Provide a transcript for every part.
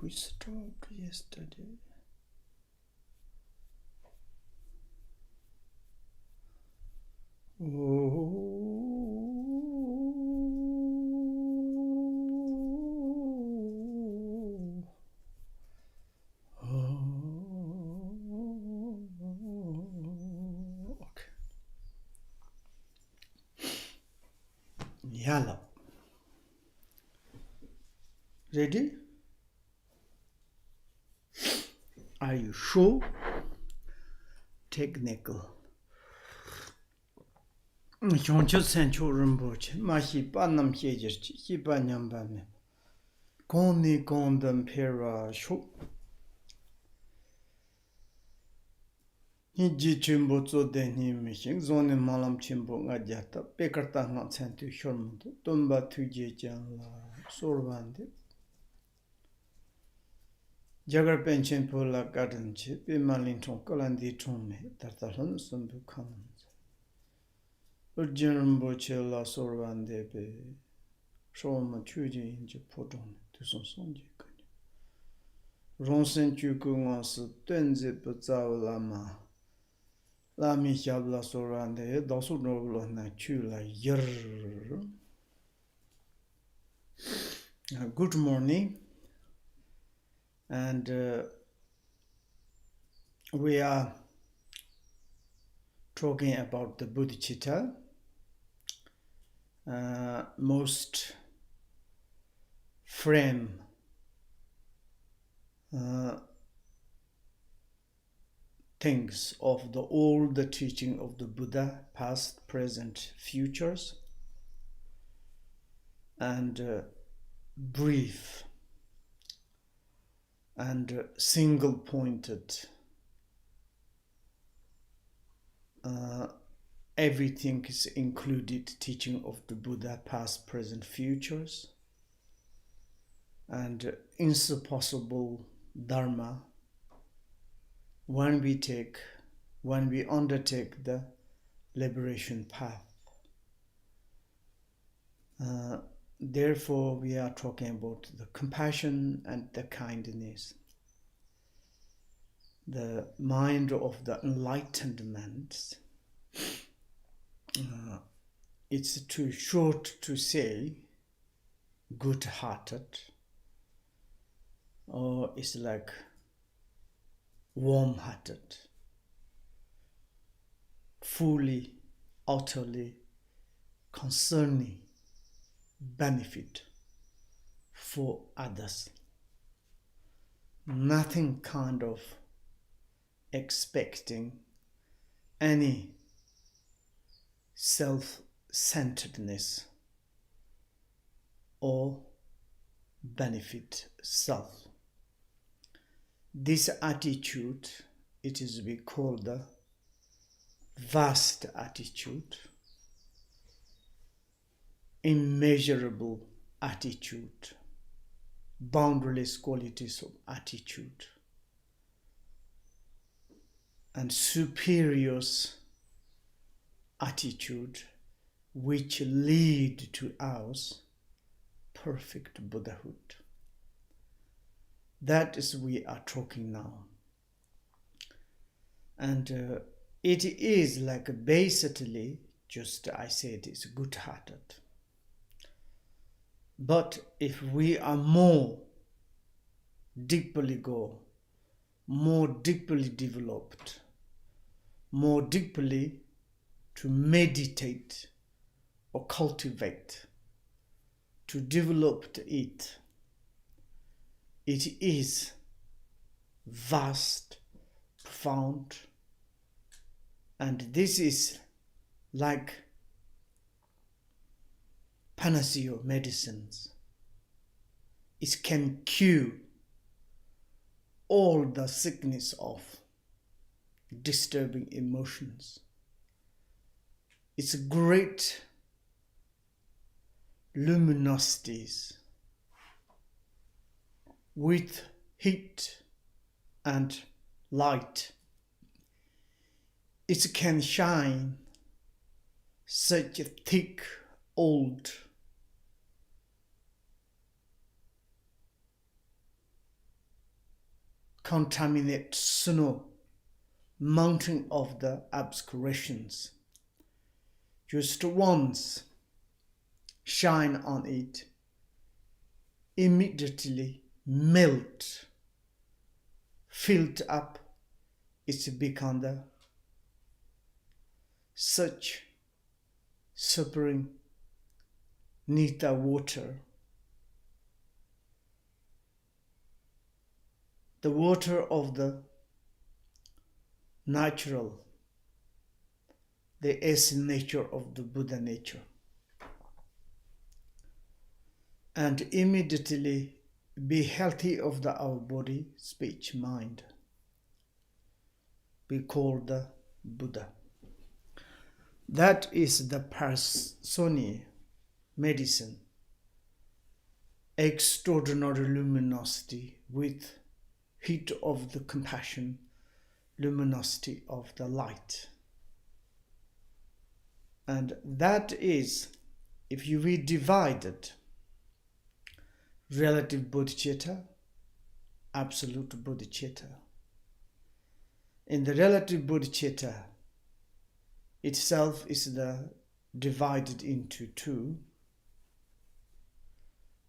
We stopped yesterday. Okay. Yellow. Ready? Are you sure? Technical. Dzogchen Rinpoche, Mahi Panam Hejirchi, Hipanyambame. Koni Kondam Pera Shu. Hiji Chimbo Zodeni Mishing, Zoni Malam Chimbo Ngajata, Pekarta not sent to Shormund, Tumba Tuji Janla, Sorvandi. Jagar Pension Pola Garden Chip, Imalinton, Kolandi Tome, Tartalan Sumbu Commons. Orgyen Rinpoche la Sorvande be Shoma Chuji in Japoton to son sonji. Ronsen Chukungas, Tenze Pazao Lama. Lami Shabla Sorande, Dosu Noblo Nachula Yer. Good morning, and we are talking about the Bodhicitta, most frame things of the old teaching of the Buddha, past, present, futures, and brief and single-pointed. Everything is included, teaching of the Buddha, past, present, futures, and insuppressible Dharma when we undertake the liberation path. Therefore, we are talking about the compassion and the kindness, the mind of the enlightenment. It's too short to say good-hearted, or it's like warm-hearted, fully, utterly concerning benefit for others. Nothing kind of expecting any self-centeredness or benefit self. This attitude, it is we call the vast attitude, immeasurable attitude, boundaryless qualities of attitude, and superiors attitude which lead to ours perfect Buddhahood. That is we are talking now. And it is like basically, just I said, it's good-hearted. But if we are more deeply more deeply developed, more deeply to meditate or cultivate, to develop it, it is vast, profound, and this is like panacea medicines. It can cure all the sickness of disturbing emotions. It's great luminosities with heat and light. It can shine such a thick, old contaminate snow, mountain of the obscurations. Just once shine on it, immediately melt, filled up, it's become the such suffering Nita water. The water of the natural, the essence nature of the Buddha nature. And immediately be healthy of our body, speech, mind. Be called the Buddha. That is the Parsoni medicine. Extraordinary luminosity with heat of the compassion, luminosity of the light. And that is, if you read divided, relative bodhicitta, absolute bodhicitta. In the relative bodhicitta itself is divided into two: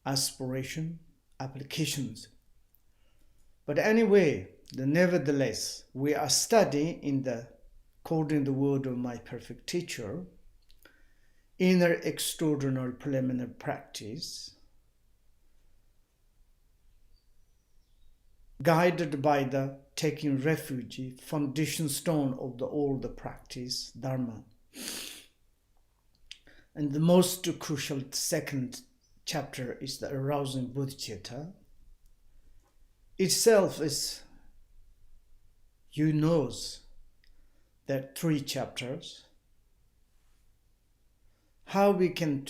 aspiration, applications. But anyway, nevertheless, we are studying according to the word of my perfect teacher, inner extraordinary preliminary practice, guided by the taking refuge, foundation stone of all the practice, Dharma. And the most crucial second chapter is the arousing Bodhicitta. Itself is, you knows that 3 chapters. How we can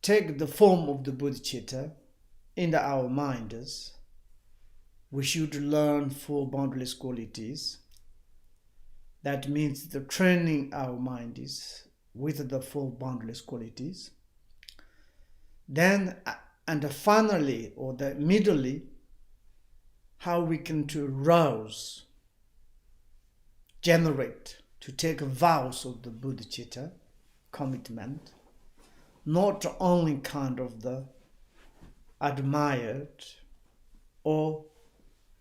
take the form of the Bodhicitta in our minds. We should learn 4 boundless qualities. That means the training our mind is with the 4 boundless qualities. Then, and finally, or the middle, how we can to rouse, generate, to take vows of the Bodhicitta, commitment, not only kind of the admired or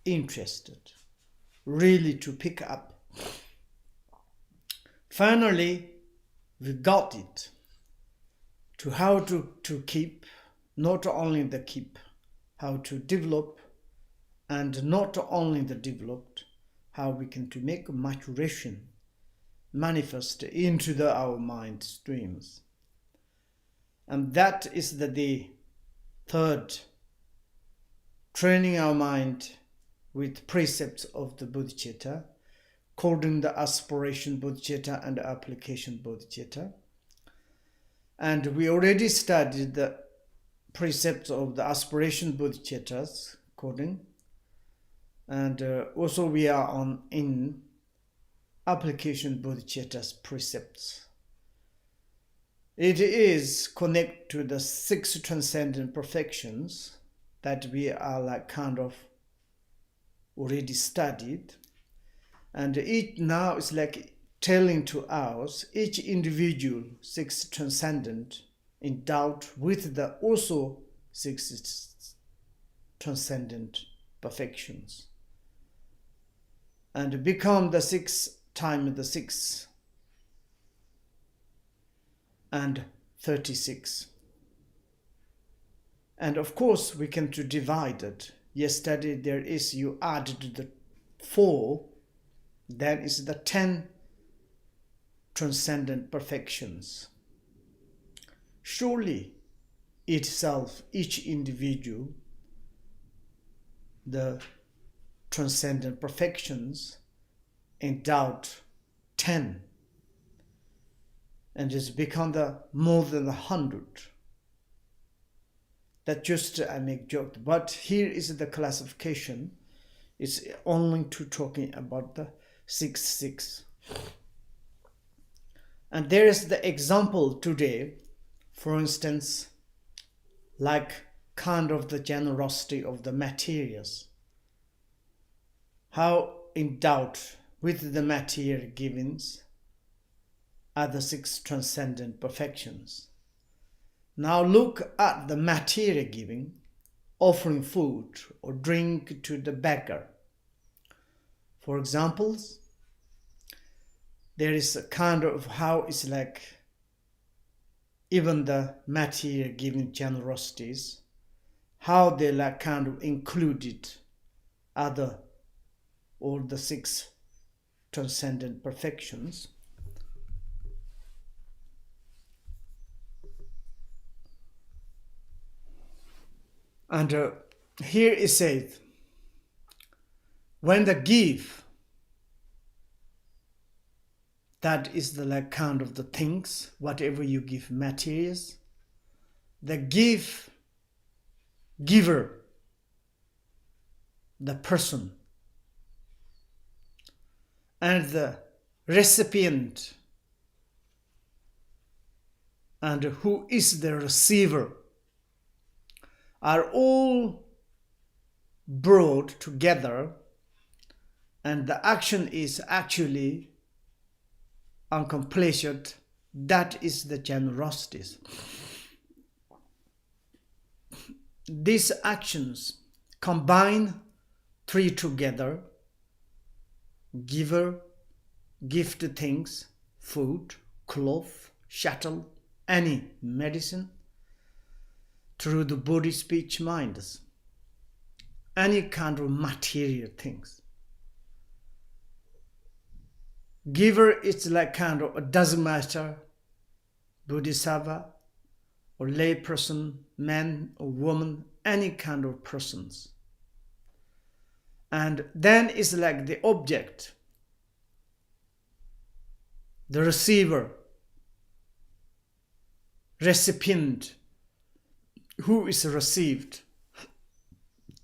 interested, really to pick up. Finally, we got it to how to keep, not only the keep, how to develop, and not only the developed, how we can to make maturation manifest into our mind streams. And that is the third, training our mind with precepts of the Bodhicitta, according to the aspiration Bodhicitta and application Bodhicitta. And we already studied the precepts of the aspiration Bodhicittas, according, and also we are in application Bodhicitta's precepts. It is connected to the 6 transcendent perfections that we are kind of already studied. And it now is telling to us, each individual 6 transcendent endowed with the also 6 transcendent perfections. And become the 6 times the 6 and 36. And of course we can to divide it. Yesterday you added the 4, that is the 10 transcendent perfections. Surely itself, each individual, the transcendent perfections endowed 10, and it's become more than 100. That just I make joke, but here is the classification. It's only to talking about the 6. And there is the example today, for instance, like kind of the generosity of the materials. How endowed with the material givings are the 6 transcendent perfections. Now look at the material giving, offering food or drink to the beggar. For examples, there is a kind of how it's like even the material giving generosities, how they like kind of included other or the 6 transcendent perfections. And here it says, when the give, that is the like kind of the things, whatever you give materials, the giver, the person, and the recipient, and who is the receiver, are all brought together, and the action is actually uncompleted. That is the generosities. These actions combine 3 together: giver, gift things, food, cloth, shuttle, any medicine, through the body, speech, minds, any kind of material things. Giver is like kind of, it doesn't matter, Bodhisattva or lay person, man or woman, any kind of persons. And then it's like the object, the receiver, recipient, who is received,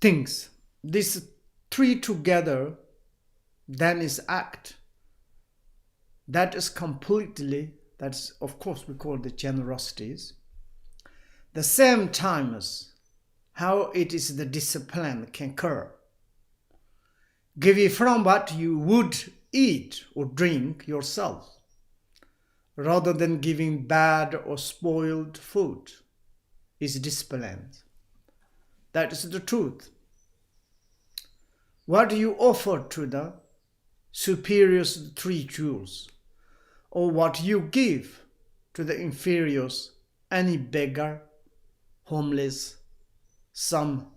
things. These 3 together, then is act. That is completely, that's of course we call the generosities. The same time as how it is the discipline can occur. Give you from what you would eat or drink yourself, rather than giving bad or spoiled food, is discipline. That is the truth. What do you offer to the superiors 3 jewels, or what you give to the inferiors, any beggar, homeless, some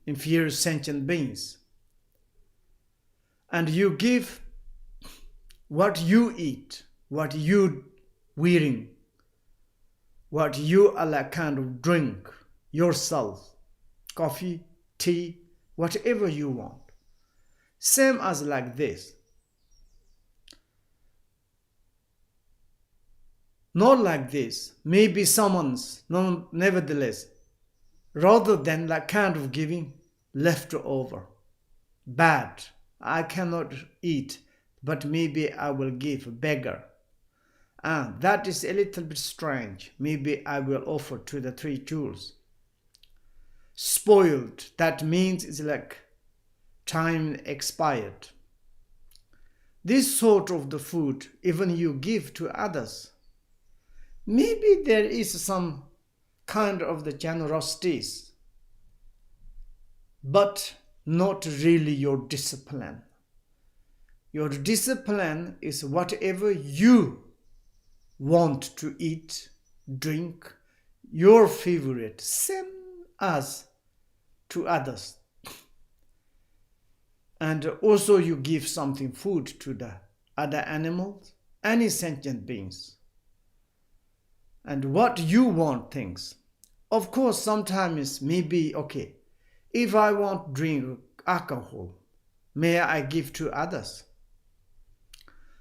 inferior sentient beings, and you give what you eat, what you wearing, what you are like kind of drink yourself, coffee, tea, whatever you want. Same as like this. Not like this. Maybe someone's, no, nevertheless, rather than like kind of giving leftover, bad, I cannot eat, but maybe I will give a beggar. That is a little bit strange. Maybe I will offer to the 3 jewels. Spoiled, that means it's like time expired. This sort of the food, even you give to others, maybe there is some kind of the generosities, but not really your discipline. Your discipline is whatever you want to eat, drink, your favorite, same as to others. And also you give something food to the other animals, any sentient beings. And what you want things. Of course, sometimes maybe, okay, if I want to drink alcohol, may I give to others?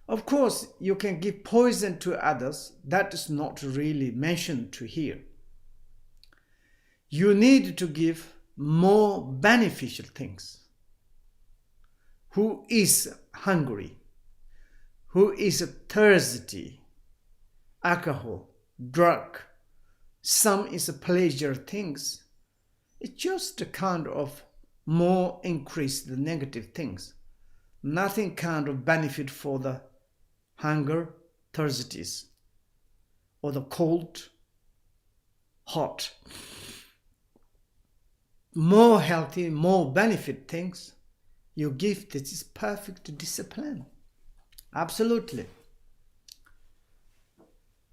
Of course, you can give poison to others. That is not really mentioned to here. You need to give more beneficial things. Who is hungry? Who is thirsty? Alcohol, drug, some is pleasure things. It's just a kind of more increase the negative things. Nothing kind of benefit for the hunger, thirsties, or the cold, hot. More healthy, more benefit things you give. This is perfect discipline. Absolutely.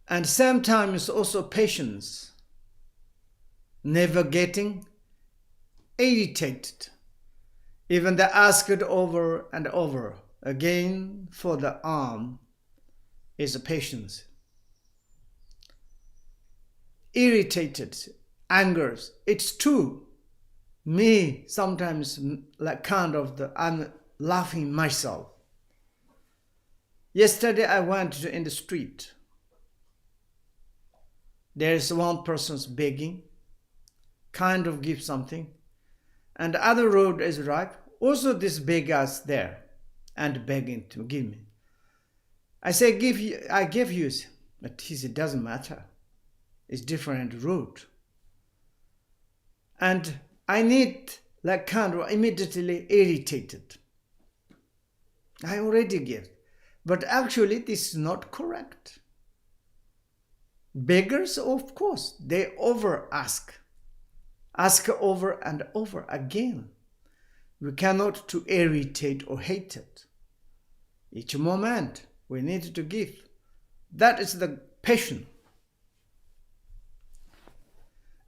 And sometimes also patience, never getting irritated. Even they ask it over and over again for the arm is patience. Irritated, angers. It's true. Me sometimes like kind of I'm laughing myself. Yesterday I went in the street. There is one person's begging, kind of give something, and the other road is ripe. Also this beggar's there and begging to give me. I say I give you, but he said it doesn't matter. It's different route. And I need like kind of immediately irritated. I already give. But actually this is not correct. Beggars, of course, they over ask over and over again. We cannot to irritate or hate it. Each moment we need to give. That is the passion.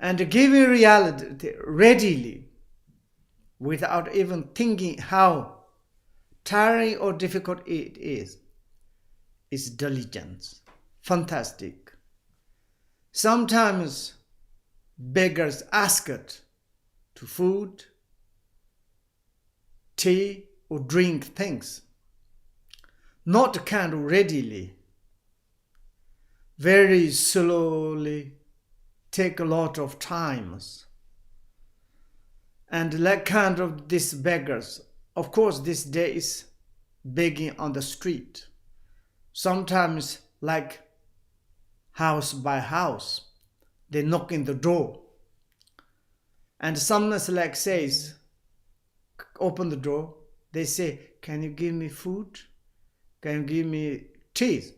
And giving reality readily, without even thinking how tiring or difficult it is diligence. Fantastic. Sometimes beggars ask it to food, tea, or drink things. Not kind of readily. Very slowly, take a lot of times. And like kind of these beggars, of course this day is begging on the street. Sometimes like house by house, they knock in the door. And someone like says, open the door. They say, can you give me food? Can you give me tea?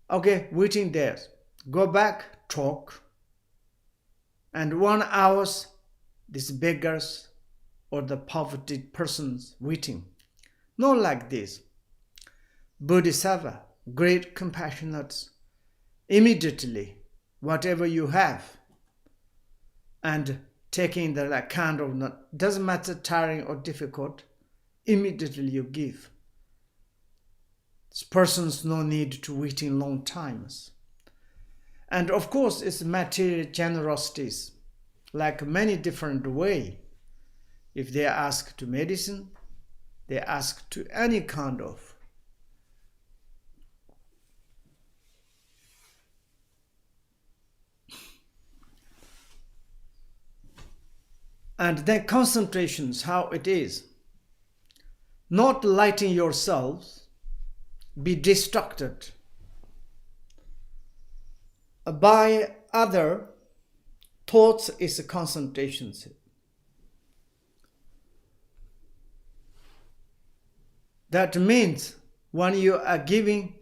Okay, waiting there. Go back, talk. And 1 hour, these beggars or the poverty persons waiting. Not like this. Bodhisattva, great compassionate, immediately, whatever you have, and taking the like kind of, doesn't matter tiring or difficult, immediately you give. This person's no need to waiting long times. And of course, it's material generosities, like many different way. If they ask to medicine, they ask to any kind of. And then concentrations, how it is. Not lighting yourselves, be distracted by other thoughts is concentrations. That means when you are giving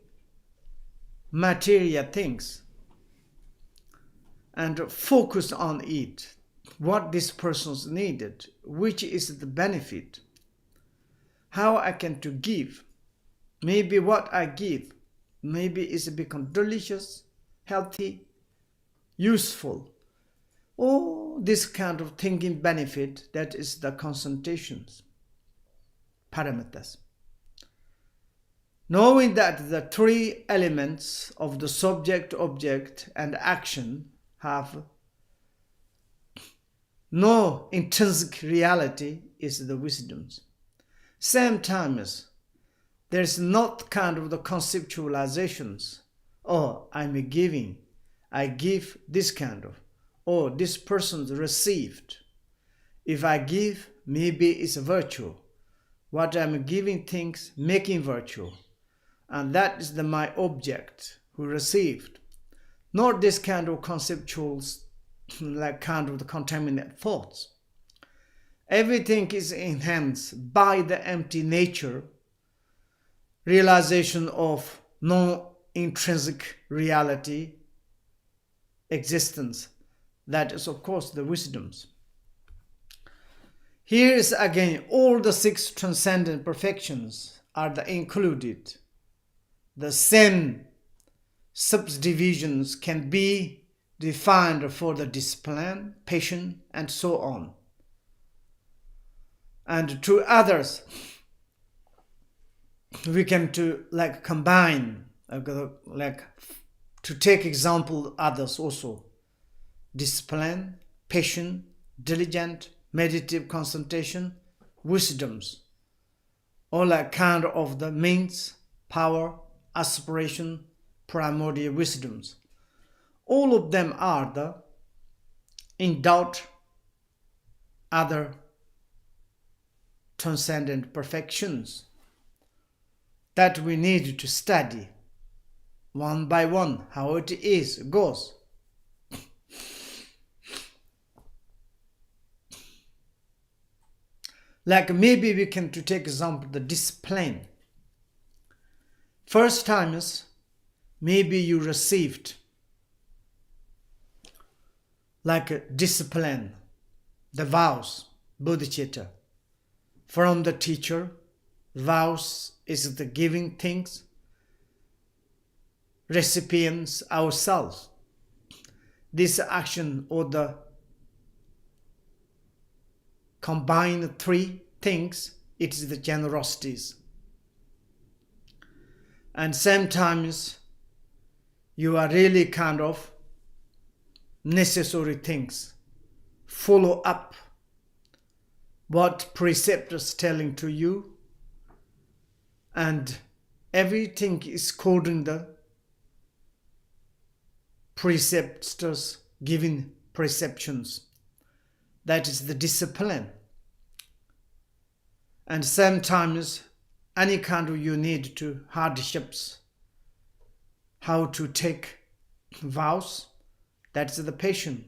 material things and focus on it, what this person's needed, which is the benefit, how I can to give. Maybe what I give, maybe it's become delicious, healthy, useful. Oh, this kind of thinking benefit, that is the concentrations, paramitas. Knowing that the three elements of the subject, object, and action have no intrinsic reality is the wisdoms. Sometimes there's not kind of the conceptualizations. Oh, I'm giving. I give this kind of. Oh, this person's received. If I give, maybe it's a virtue. What I'm giving things, making virtue. And that is my object who received. not this kind of conceptual, like kind of the contaminant thoughts. Everything is enhanced by the empty nature, realization of non-intrinsic reality, existence. That is, of course, the wisdoms. Here is again all the 6 transcendent perfections are included. The same subdivisions can be defined for the discipline, patience, and so on. And to others, we can combine, to take example others also. Discipline, patience, diligent, meditative concentration, wisdoms. All that kind of the means, power, aspiration, primordial wisdoms. All of them are the endowed other transcendent perfections that we need to study one by one, how it goes. Like maybe we can to take example the discipline. First time is maybe you received like a discipline, the vows, Bodhicitta, from the teacher. Vows is the giving things, recipients ourselves. This action or the combined 3 things, it is the generosities. And sometimes you are really kind of necessary things. Follow up what preceptors telling to you, and everything is according the preceptors giving preceptions. That is the discipline. And sometimes any kind of you need to hardships, how to take vows, that's the patience.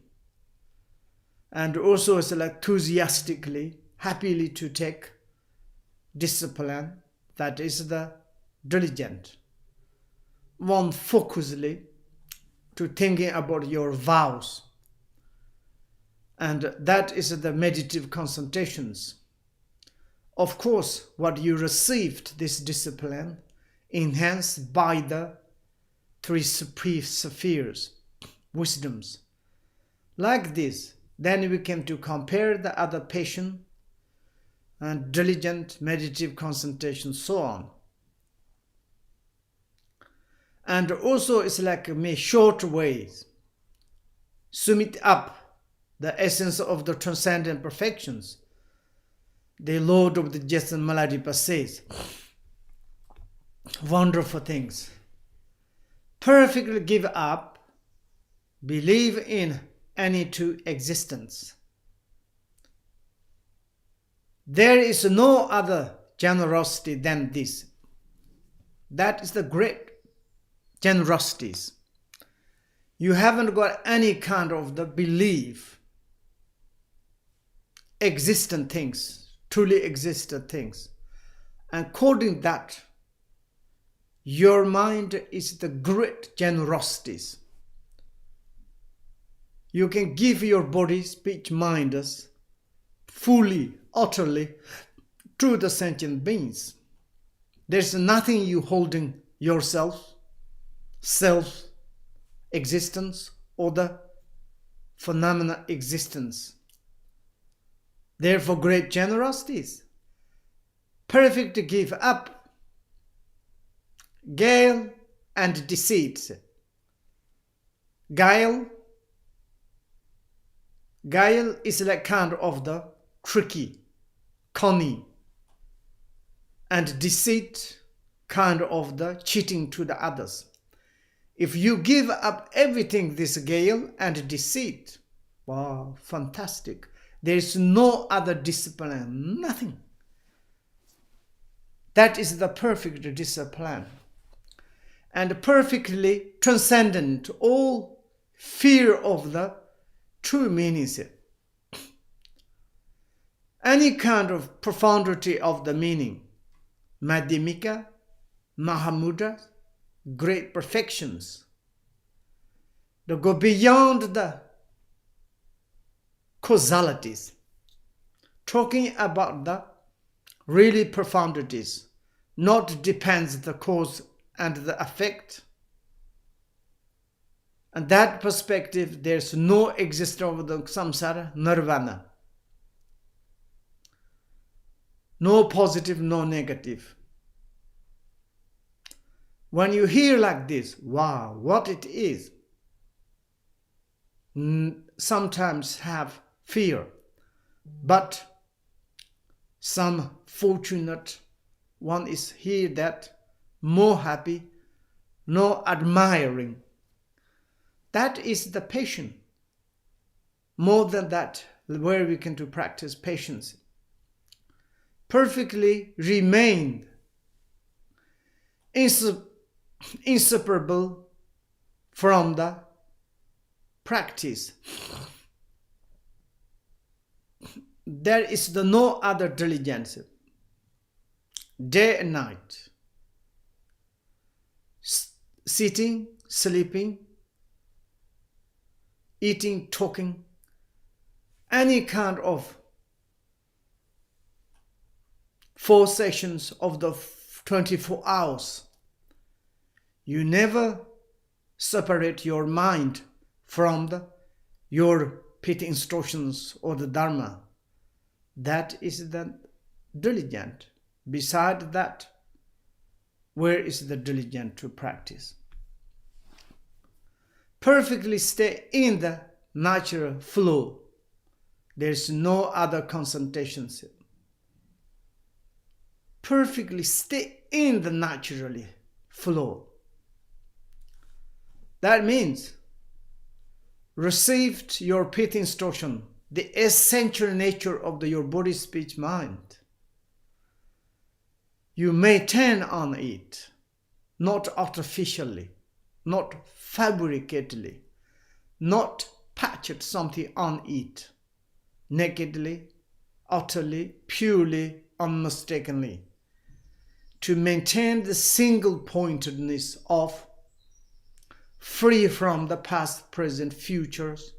And also it's like enthusiastically, happily to take discipline, that is the diligent. One focusedly to thinking about your vows. And that is the meditative concentrations. Of course, what you received, this discipline, enhanced by the 3 spheres, wisdoms. Like this, then we can to compare the other patient and diligent meditative concentration, so on. And also it's like short ways. Sum it up, the essence of the transcendent perfections. The Lord of the Dzogchen Ranyak says, wonderful things. Perfectly give up, believe in any 2 existence. There is no other generosity than this. That is the great generosities. You haven't got any kind of the belief, existent things, truly existent things. And according that, your mind is the great generosities. You can give your body, speech, mind fully, utterly to the sentient beings. There's nothing you holding yourself, self, existence, or the phenomena existence. Therefore, great generosities. Perfect to give up, guile and deceit. Guile is like kind of the tricky, cunning, and deceit kind of the cheating to the others. If you give up everything, this guile and deceit, wow, fantastic. There is no other discipline, nothing. That is the perfect discipline. And perfectly transcendent all fear of the true meanings. Any kind of profundity of the meaning, Madhyamika, Mahamudra, great perfections, to go beyond the causalities, talking about the really profundities, not depends the cause and the effect. And that perspective, there's no existence of the samsara, nirvana. No positive, no negative. When you hear like this, wow, what it is, sometimes have fear, but some fortunate one is here that more happy, no admiring. That is the patience. More than that, where we can to practice patience. Perfectly remain inseparable from the practice. There is no other diligence. Day and night. Sitting, sleeping, eating, talking, any kind of 4 sessions of the 24 hours. You never separate your mind from your pit instructions or the Dharma. That is the diligent. Beside that, where is the diligent to practice? Perfectly stay in the natural flow. There is no other concentrations. Perfectly stay in the naturally flow. That means received your pit instruction, the essential nature of your body, speech, mind. You maintain on it, not artificially, not fabricatedly, not patched something on it, nakedly, utterly, purely, unmistakenly. To maintain the single pointedness of free from the past, present, futures,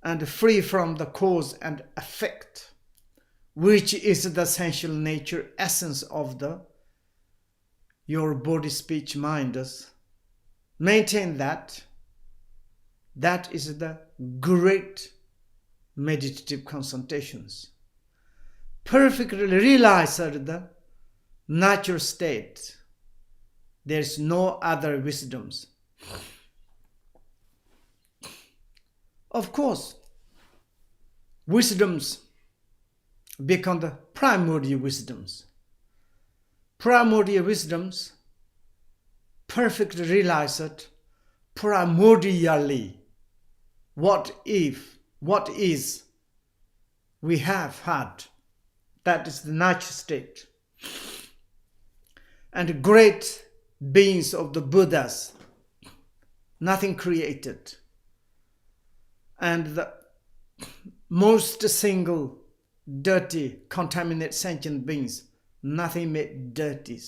and free from the cause and effect, which is the essential nature, essence of your body, speech, mind. Maintain that. That is the great meditative concentrations. Perfectly realize the natural state. There is no other wisdoms. Of course, wisdoms become the primordial wisdoms. Primordial wisdoms perfectly realize it primordially. What if, what is, we have had. That is the natural state. And great beings of the Buddhas, nothing created. And the most single, dirty, contaminated sentient beings, nothing made dirty.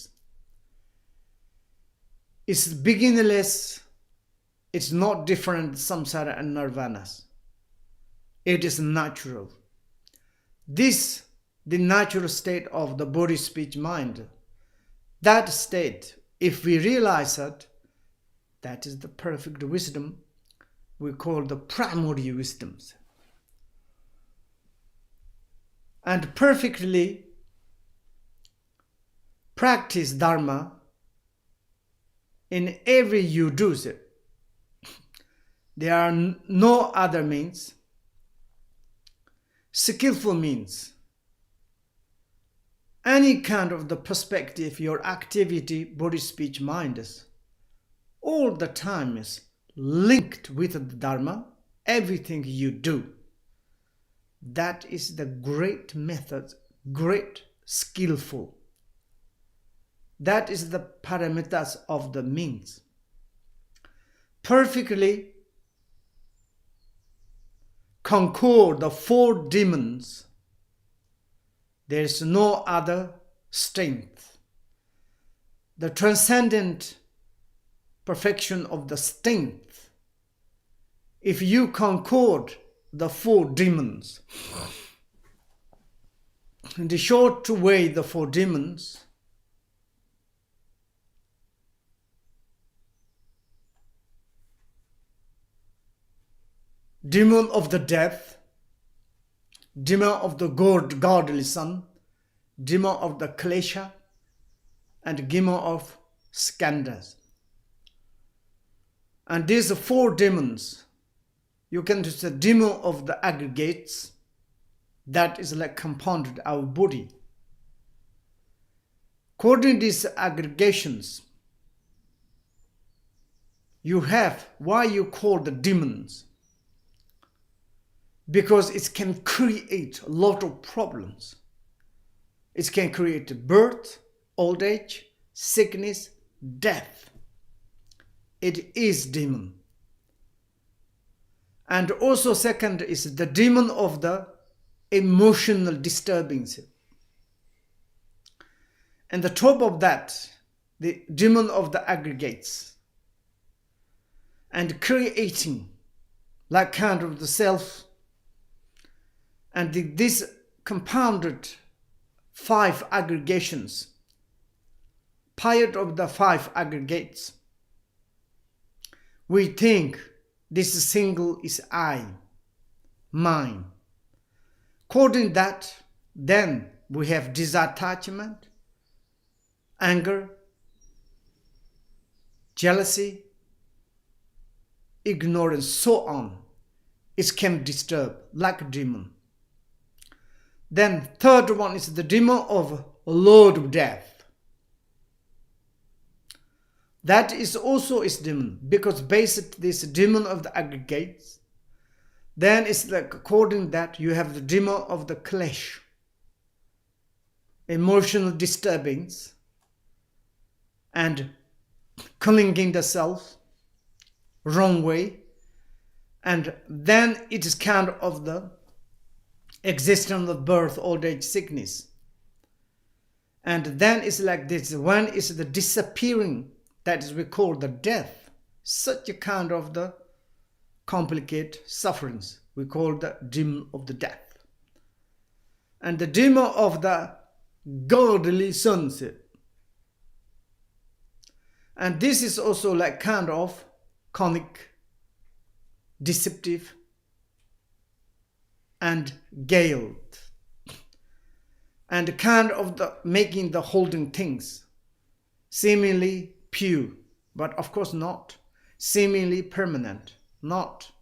It's beginningless. It's not different samsara and nirvanas. It is natural. This, the natural state of the body, speech, mind, that state, if we realize it, that is the perfect wisdom we call the primordial wisdoms. And perfectly practice Dharma in every you do it. There are no other means, skillful means. Any kind of the perspective, your activity, body, speech, mind is all the time is linked with the Dharma, everything you do. That is the great method, great skillful. That is the paramitas of the means. Perfectly conquer the 4 demons, there is no other strength. The transcendent perfection of the strength. If you conquered the 4 demons, in the short way, the 4 demons, demon of the death, demon of the godly son, demon of the klesha, and demon of skandhas. And these 4 demons, you can just say demon of the aggregates, that is like compounded our body. According to these aggregations, you have, why you call the demons? Because it can create a lot of problems. It can create birth, old age, sickness, death. It is demon. And also second is the demon of the emotional disturbance. And the top of that, the demon of the aggregates. And creating like kind of the self. And this compounded 5 aggregations, part of the 5 aggregates, we think this single is I, mine. According to that, then we have disattachment, anger, jealousy, ignorance, so on. It can disturb like a demon. Then third one is the demon of Lord of Death. That is also is demon, because based this demon of the aggregates, then it's like according to that you have the demon of the clash, emotional disturbance, and clinging the self, wrong way, and then it is kind of the existence of birth, old age, sickness. And then it's like this, one is the disappearing, that is we call the death, such a kind of the complicated sufferings, we call the demon of the death. And the demon of the godly sunset. And this is also like kind of conic, deceptive, and guilt, and kind of the making the holding things seemingly pure, but of course not, seemingly permanent, not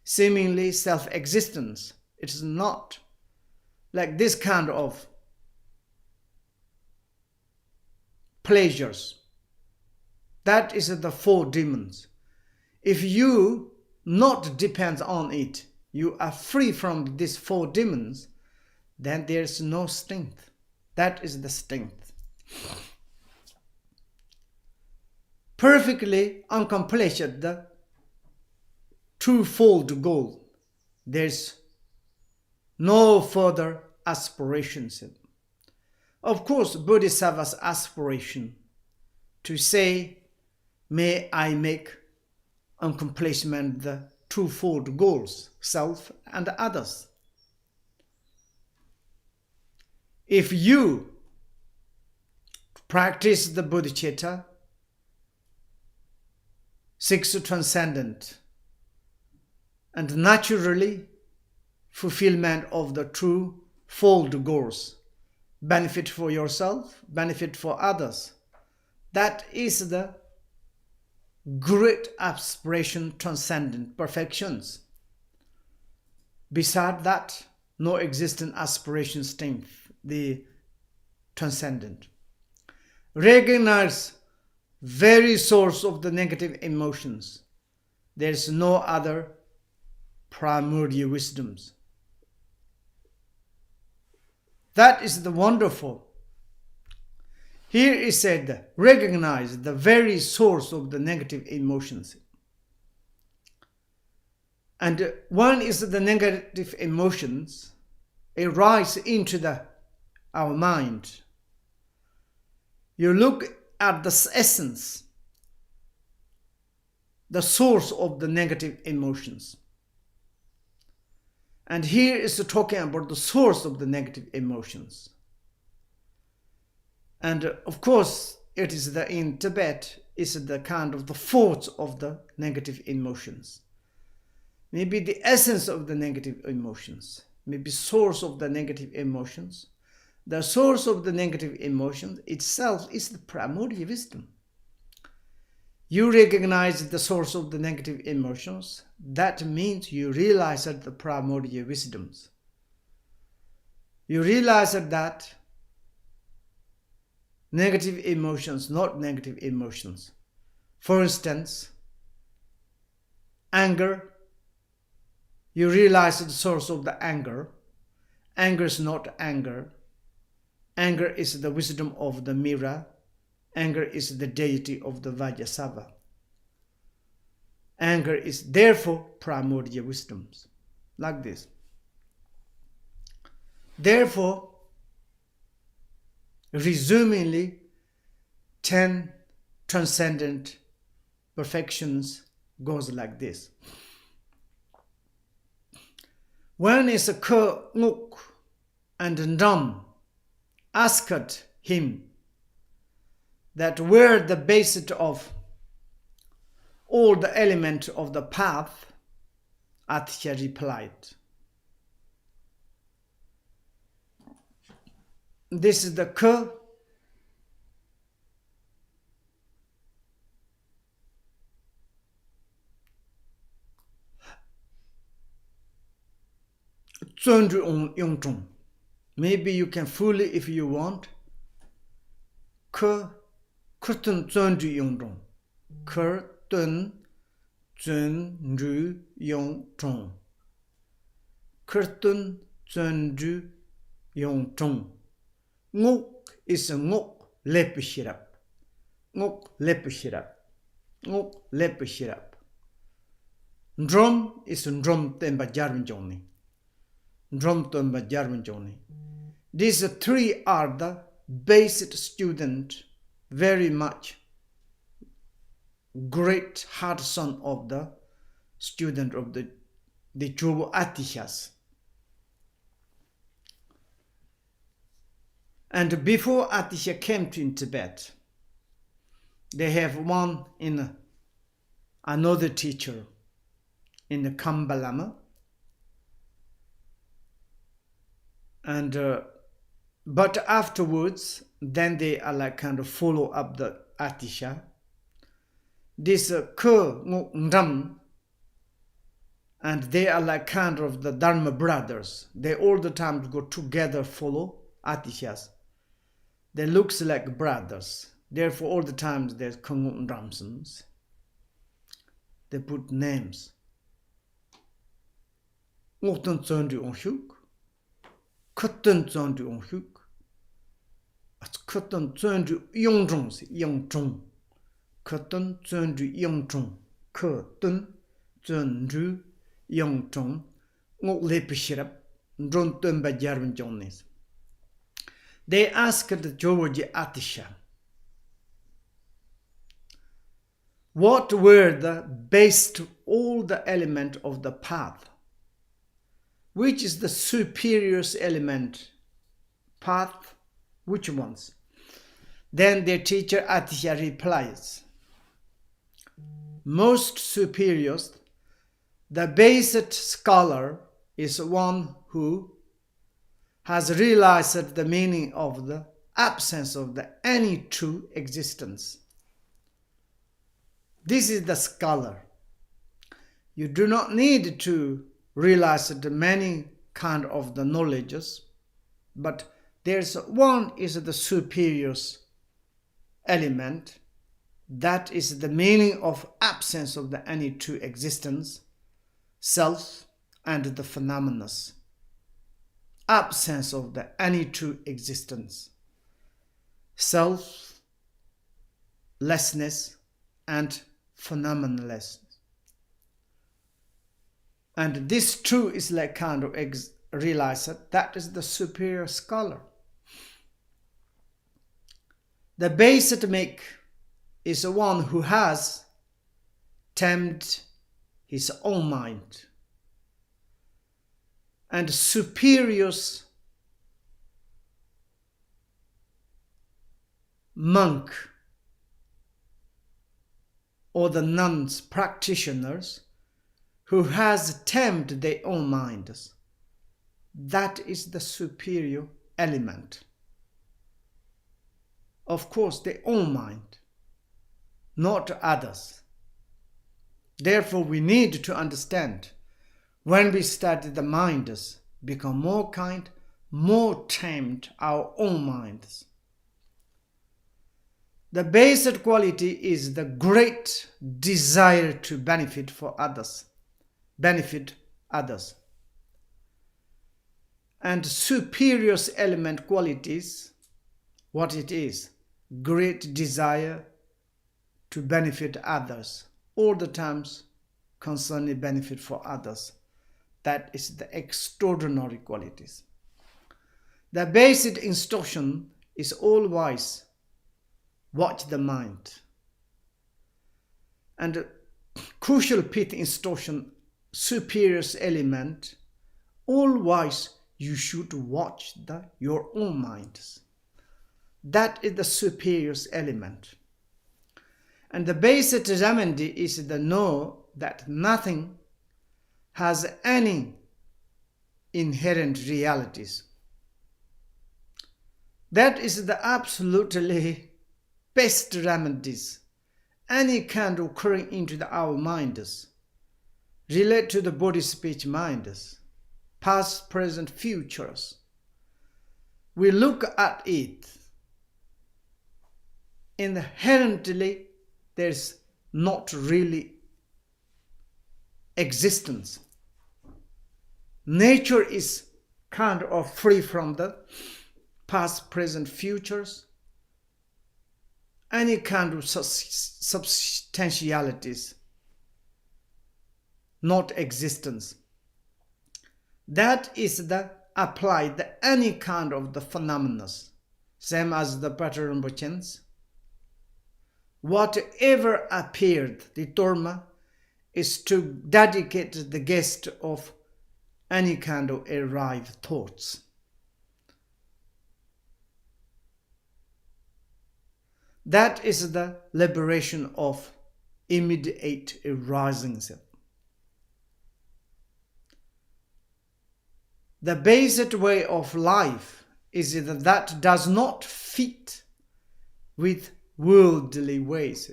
seemingly self-existence. It is not like this kind of pleasures. That is the 4 demons. If you not depend on it, you are free from these 4 demons, then there is no strength. That is the strength. Perfectly accomplished the twofold goal. There is no further aspirations. Of course, Bodhisattva's aspiration to say, may I make accomplishment the twofold goals, self and others. If you practice the bodhicitta, seeks transcendent, and naturally fulfillment of the twofold goals, benefit for yourself, benefit for others, that is the great aspiration, transcendent perfections. Beside that, no existent aspiration strength, the transcendent. Recognize very source of the negative emotions. There is no other primordial wisdoms. That is the wonderful. Here is said, recognize the very source of the negative emotions. And one is the negative emotions. It rises into our mind. You look at the essence, the source of the negative emotions. And here is talking about the source of the negative emotions. And of course, it is in Tibet, is the kind of the force of the negative emotions. Maybe the essence of the negative emotions, maybe source of the negative emotions. The source of the negative emotions itself is the primordial wisdom. You recognize the source of the negative emotions. That means you realize that the primordial wisdoms. You realize that negative emotions, not negative emotions. For instance, anger. You realize the source of the anger. Anger is not anger. Anger is the wisdom of the mirror. Anger is the deity of the Vajrasattva. Anger is therefore primordial wisdoms. Like this. Therefore, resumingly, 10 transcendent perfections goes like this. When is a Ke Nguk and Ndam asked him that were the basis of all the elements of the path, Atisha replied, this is the Ke Zondru on Yongzhong. Maybe you can fully, if you want, Ke Kurtun Zondru Yongzhong. Kurtun Zondru Yongzhong. Kurtun Zondru Yongzhong. Nguk is a nguk lepishirap. Nguk lepishirap. Nguk lepishirap. Ndrom is ndrom temba jarvinjoni. Ndrom temba jarvinjoni. These three are the basic student, very much great hard son of the student of the Chobo Atishas. And before Atisha came to Tibet, they have one in another teacher in the Kambalama. And but afterwards, then they are like kind of follow up the Atisha. This Ke Nguk Ndam, and they are like kind of the Dharma brothers. They all the time go together follow Atishas. They looks like brothers. Therefore, all the times there's Ke Nguk Ndramsons. They put names. Ngukten Zondu Onshuk. Kutten Zondu Onshuk. Kutten Zondu Yongzhong Yongzhong. Kutten Zondu Yongzhong. Kutten Zondu Yongzhong. Nguk Lepishirap. Ndron Tumba Jarvin Jones. They asked the George Atisha, what were the base to all the element of the path? Which is the superior element? Path? Which ones? Then their teacher Atisha replies, most superior, the basic scholar is one who has realized the meaning of the absence of any true existence. This is the scholar. You do not need to realize the many kind of the knowledges, but there's one is the superior element, that is the meaning of absence of any true existence, self and the phenomena. Absence of any true existence, selflessness and phenomenalness. And this too is like kind of realize that is the superior scholar. The basic make is the one who has tamed his own mind. And superiors monk or the nuns practitioners who has tamed their own minds. That is the superior element. Of course, their own mind, not others. Therefore, we need to understand when we study the minds, become more kind, more tamed our own minds. The basic quality is the great desire to benefit others. And superior element qualities, what it is? Great desire to benefit others, all the times concerning benefit for others. That is the extraordinary qualities. The basic instruction is always watch the mind. And crucial pith instruction, superior element, always you should watch your own minds. That is the superior element. And the basic remedy is the know that nothing has any inherent realities. That is the absolutely best remedies. Any kind of occurring into our minds relate to the body, speech, minds, past, present, futures. We look at it. Inherently, there's not really existence. Nature is kind of free from the past, present, futures, any kind of substantialities, not existence. That is the applied the any kind of the phenomena, same as the Patrul Rinpoche. Whatever appeared, the Dharma is to dedicate the guest of any kind of arrived thoughts. That is the liberation of immediate arising. The basic way of life is that does not fit with worldly ways.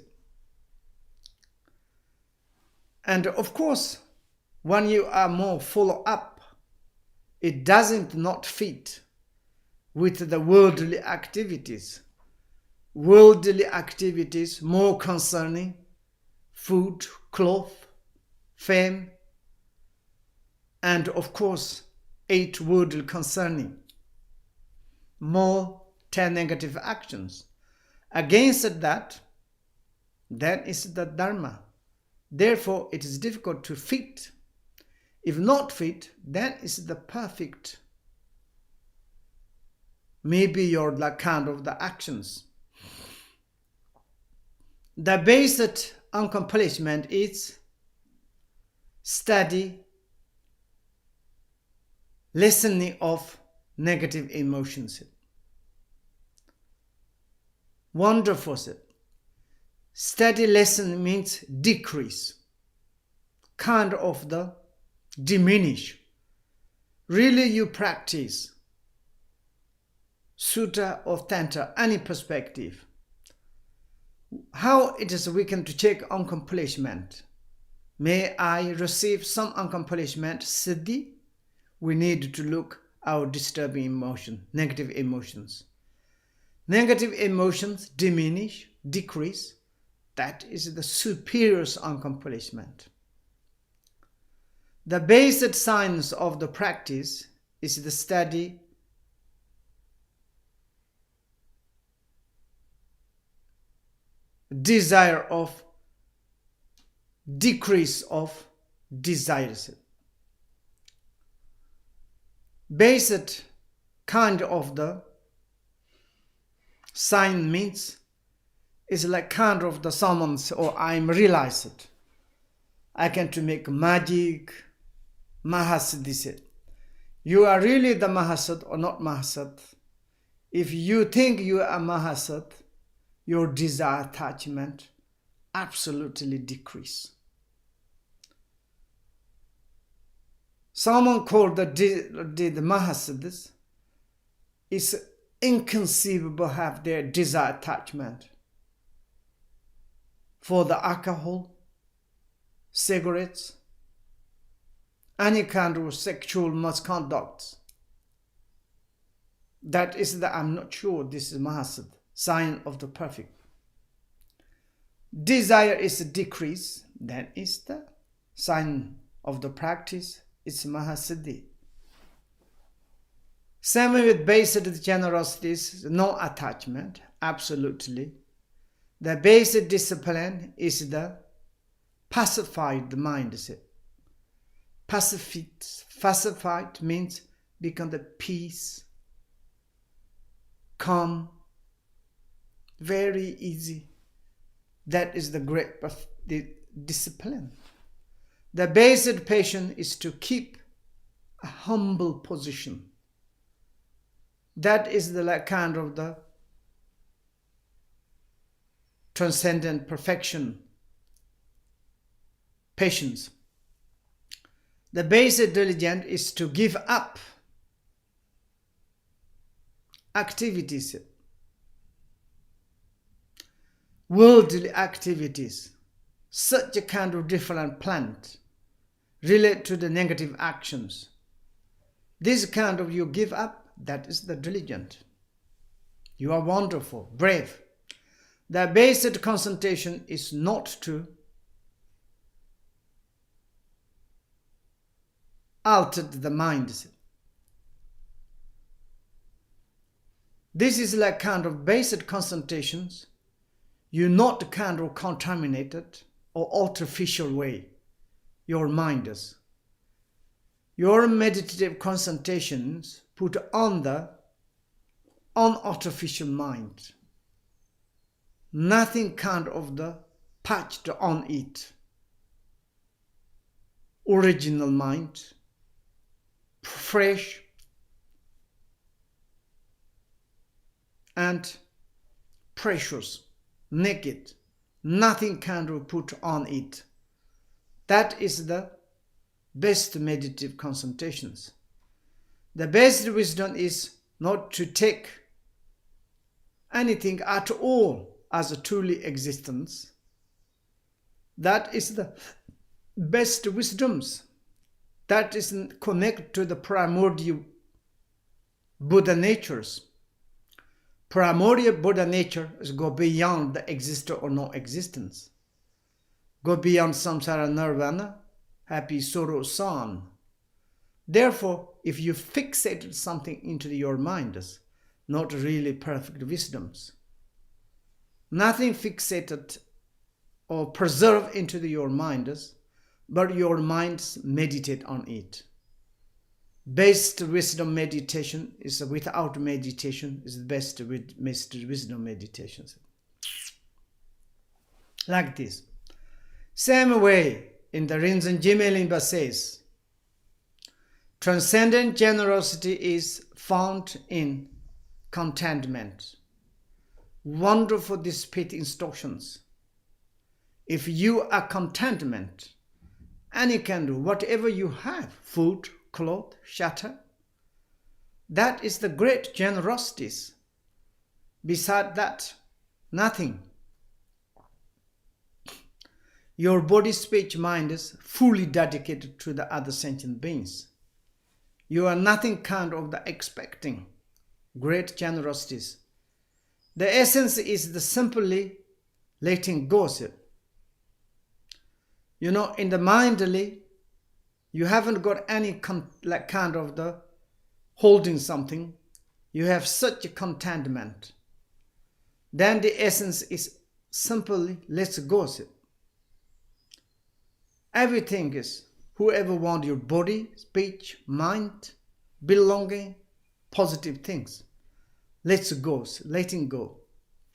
And of course, when you are more follow up, it doesn't not fit with the worldly activities. Worldly activities more concerning food, cloth, fame, and of course, 8 worldly concerning more 10 negative actions. Against that, that is the Dharma. Therefore, it is difficult to fit. If not fit, that is the perfect. Maybe your kind of the actions. The basic accomplishment is study, listening of negative emotions. Wonderful. Steady lesson means decrease, kind of the diminish. Really you practice sutta or tantra, any perspective. How it is we can to check accomplishment. May I receive some accomplishment siddhi? We need to look our disturbing emotion, negative emotions. Negative emotions diminish, decrease. That is the superior accomplishment. The basic science of the practice is the study desire of decrease of desires. basic kind of the sign means is like kind of the summons, or I'm realized. I can to make magic, Mahasiddhi. You are really the Mahasat or not Mahasat. If you think you are Mahasat, your desire attachment absolutely decrease. Someone called the Mahasiddhis is inconceivable have their desire attachment for the alcohol, cigarettes, any kind of sexual misconduct. That is the, I'm not sure this is Mahasiddhi, sign of the perfect. Desire is a decrease, that is the sign of the practice, it's Mahasiddhi. Same with basic generosities, no attachment, absolutely. The basic discipline is the pacified mindset. Pacified means become the peace, calm, very easy. That is the great discipline. The basic patience is to keep a humble position. That is the kind of the transcendent perfection, patience. The basic diligence is to give up activities, worldly activities, such a kind of different plant relate to the negative actions. This kind of you give up, that is the diligent. You are wonderful, brave. The basic concentration is not to alter the mind. This is like kind of basic concentrations. You not kind of contaminated or artificial way your mind is. Your meditative concentrations put on the unartificial mind. Nothing kind of the patched on it. Original mind, fresh and precious, naked, nothing can be put on it. That is the best meditative concentrations. The best wisdom is not to take anything at all as a truly existence. That is the best wisdoms. That is connected to the primordial Buddha natures. Primordial Buddha nature is go beyond the existence or no existence. Go beyond samsara nirvana, happy sorrow son. Therefore, if you fixate something into your mind, is not really perfect wisdoms. Nothing fixated or preserved into your mind, but your minds meditate on it. Best wisdom meditation is without meditation is the best wisdom meditations. Like this. Same way in the Rinzin Jigme Rinpoche says, transcendent generosity is found in contentment. Wonderful despite instructions. If you are contentment, and you can do whatever you have, food, cloth, shelter, that is the great generosities. Beside that, nothing. Your body, speech, mind is fully dedicated to the other sentient beings. You are nothing kind of the expecting great generosities. The essence is the simply letting go. You know, in the mindly, you haven't got any kind of the holding something. You have such a contentment. Then the essence is simply let's go. Everything is, whoever wants your body, speech, mind, belonging, positive things. Letting go.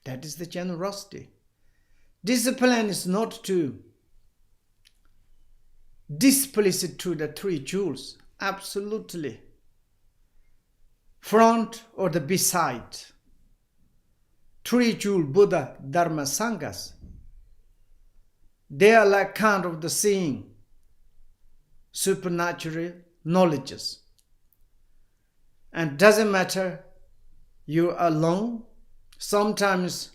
That is the generosity. Discipline is not to displease it to the three jewels. Absolutely. Front or the beside. Three jewel Buddha, Dharma, Sanghas. They are like kind of the seeing supernatural knowledges. And doesn't matter you are alone. Sometimes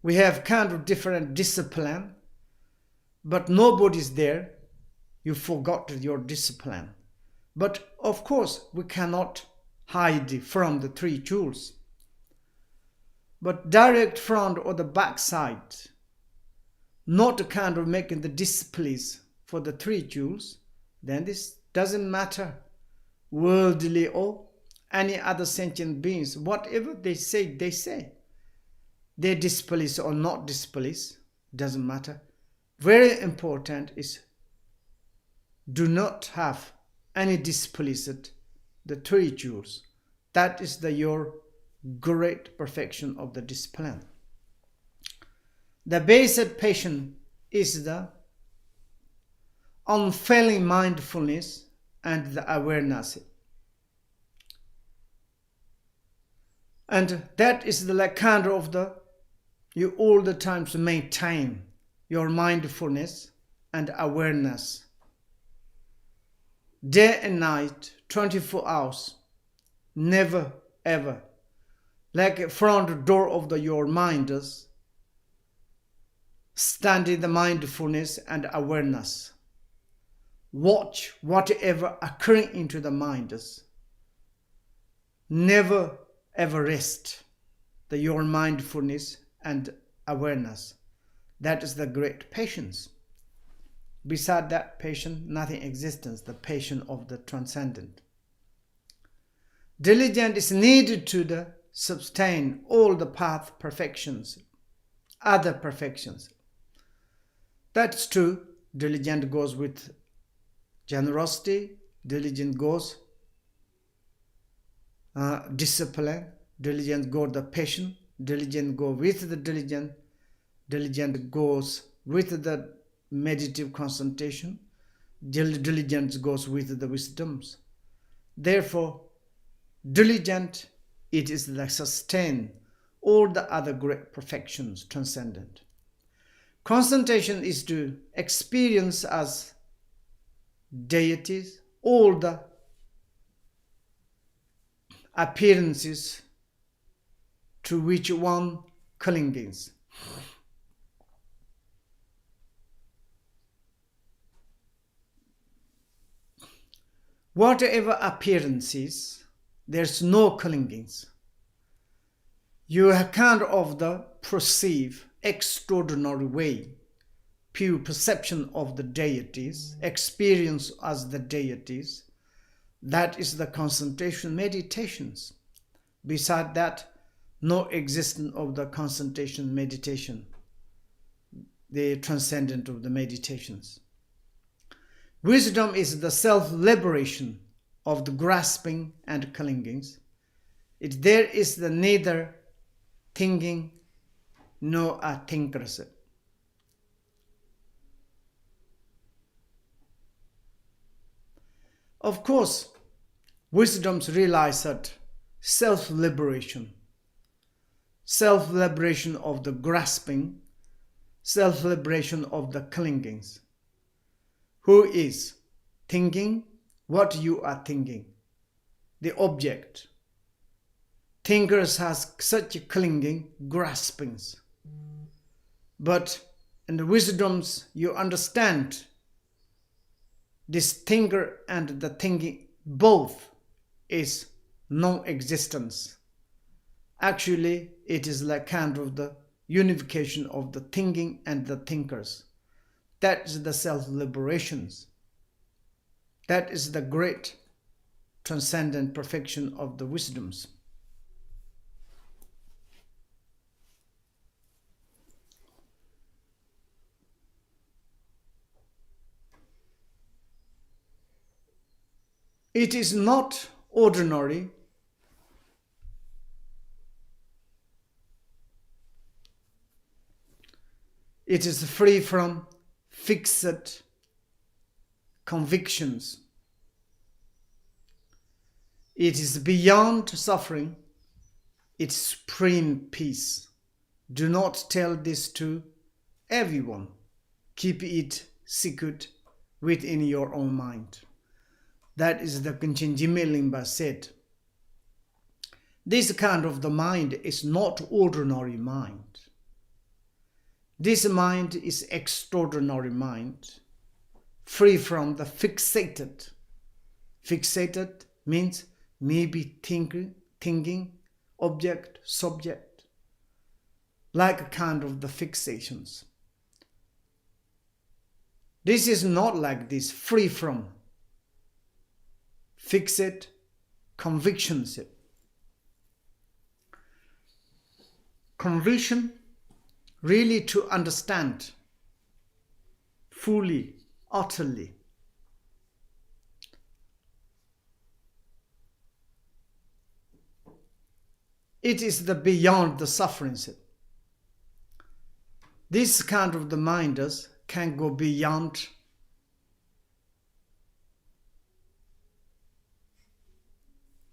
we have kind of different discipline, but nobody's there. You forgot your discipline. But of course, we cannot hide from the three jewels. But direct front or the back side, not kind of making the displease for the three jewels, then this doesn't matter. Worldly or any other sentient beings, whatever they say. They displease or not displease, doesn't matter. Very important is do not have any displeased the three jewels. That is your great perfection of the discipline. The basic patience is the unfailing mindfulness and the awareness. And that is the kind of you all the time to maintain your mindfulness and awareness. Day and night, 24 hours, never ever. Like a front door of your mind is standing the mindfulness and awareness. Watch whatever occurring into the mind is. Never ever rest your mindfulness and awareness. That is the great patience. Beside that patience, nothing existence, the patience of the transcendent. Diligence is needed to sustain all the path perfections, other perfections. That's true. Diligence goes with generosity. Diligence goes discipline. Diligence goes the patience. Diligence goes with the diligence. Diligence goes with the meditative concentration. Diligence goes with the wisdoms. Therefore, diligent, it is that sustain all the other great perfections transcendent. Concentration is to experience as deities all the appearances to which one clings. Whatever appearances, there's no clingings. You kind of perceive extraordinary way, pure perception of the deities, experience as the deities. That is the concentration meditations. Beside that, no existence of the concentration meditation, the transcendent of the meditations. Wisdom is the self-liberation of the grasping and clingings. There is neither thinking nor a thinkers. Of course, wisdoms realize that self-liberation of the grasping, self-liberation of the clingings. Who is thinking? What you are thinking? The object. Thinkers has such clinging, graspings. But in the wisdoms you understand this thinker and the thinking both is non-existence. Actually, it is like kind of the unification of the thinking and the thinkers. That is the self-liberations. That is the great transcendent perfection of the wisdoms. It is not ordinary. It is free from fixed convictions. It is beyond suffering. It's supreme peace. Do not tell this to everyone. Keep it secret within your own mind. That is the Jigme Limba said. This kind of the mind is not ordinary mind. This mind is extraordinary mind, free from the fixated. Fixated means maybe thinking, object, subject, like a kind of the fixations. This is not like this, free from fixed convictions. Conviction, really to understand fully, utterly. It is the beyond the sufferings. This kind of the minders can go beyond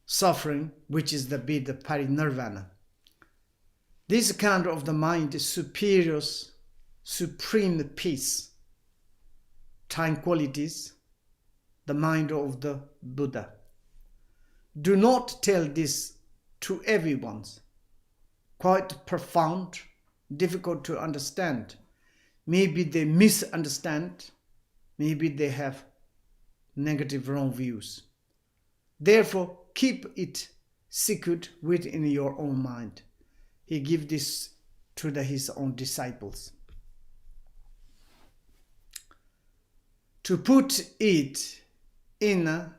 suffering, which is the parinirvana. This kind of the mind is superior, supreme peace, tranquilities, the mind of the Buddha. Do not tell this to everyone. Quite profound, difficult to understand. Maybe they misunderstand. Maybe they have negative wrong views. Therefore, keep it secret within your own mind. He gave this to his own disciples. To put it in a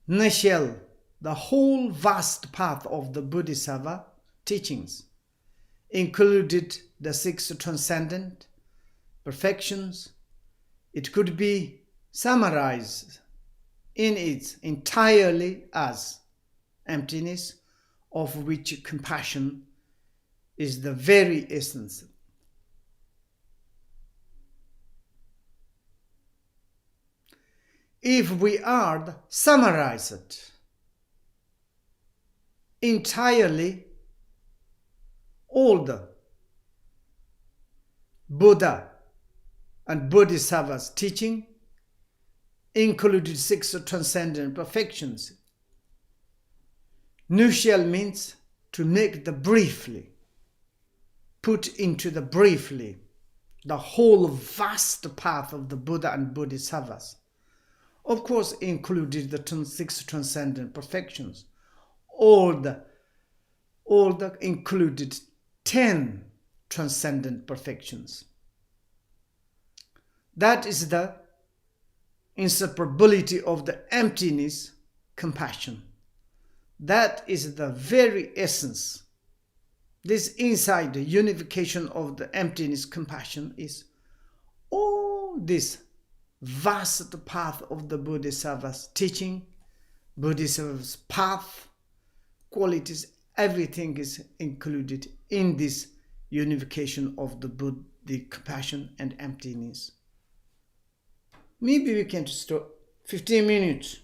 nutshell, the whole vast path of the Bodhisattva teachings included the 6 transcendent perfections. It could be summarized in its entirely as emptiness, of which compassion is the very essence. If we are summarized entirely, all the Buddha and Bodhisattva's teaching included 6 transcendent perfections. Nutshell means to make the briefly, put into the briefly, the whole vast path of the Buddha and Bodhisattvas. Of course, included the 6 transcendent perfections. All the included 10 transcendent perfections. That is the inseparability of the emptiness, compassion. That is the very essence. This inside the unification of the emptiness, compassion is all this vast path of the Bodhisattva's teaching, Bodhisattva's path, qualities, everything is included in this unification of the compassion and emptiness. Maybe we can stop 15 minutes.